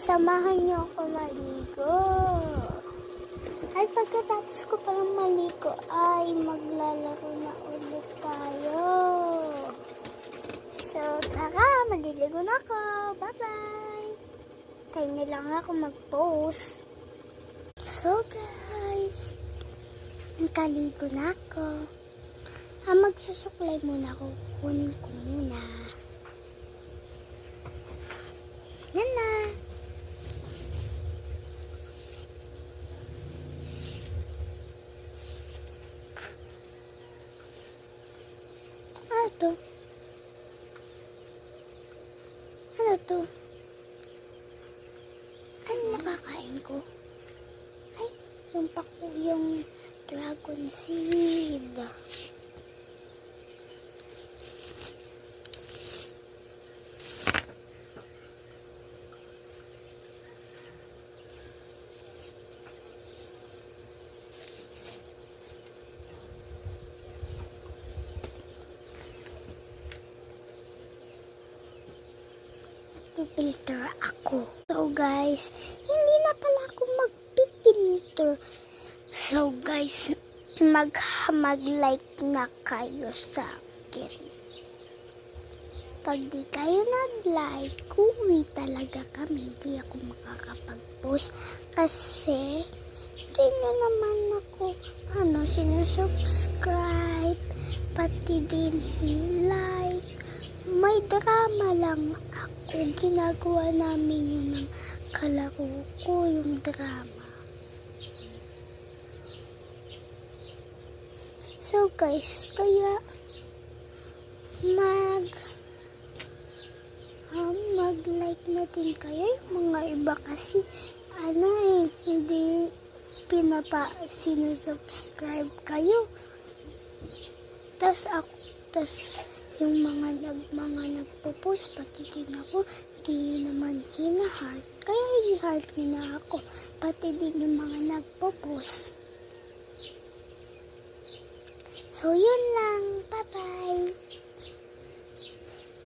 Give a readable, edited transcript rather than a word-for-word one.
Samahan niyo ako maligo. At pagkatapos ko palang maligo ay maglalaro na ulit tayo. So tara, maliligo na ako. Bye-bye. Tayo na lang ako mag-post. So guys, nakaligo na ako. Magsusuklay muna ako. Kunin ko muna. Yan na. Ano to? Ano to? Ano nakakain ko? Ay, yung dragon seed. Filter ako. So guys, hindi na pala ako magpipilter. So guys, mag-like na kayo sa akin. Pag di kayo nag-like, uwi talaga kami. Di ako makakapag-post kasi di nyo naman ako sinusubscribe, pati din i-like. May drama lang ako. Ginagawa namin yun ng kalaro ko, yung drama. So guys, kaya mag-like na din kayo. Yung mga iba kasi hindi sinusubscribe kayo. Tas yung mga nagpo-post, pati din ako, hindi nyo naman hina-heart. Kaya i-heart nyo na ako. Pati din yung mga nagpo-post. So, yun lang. Bye-bye!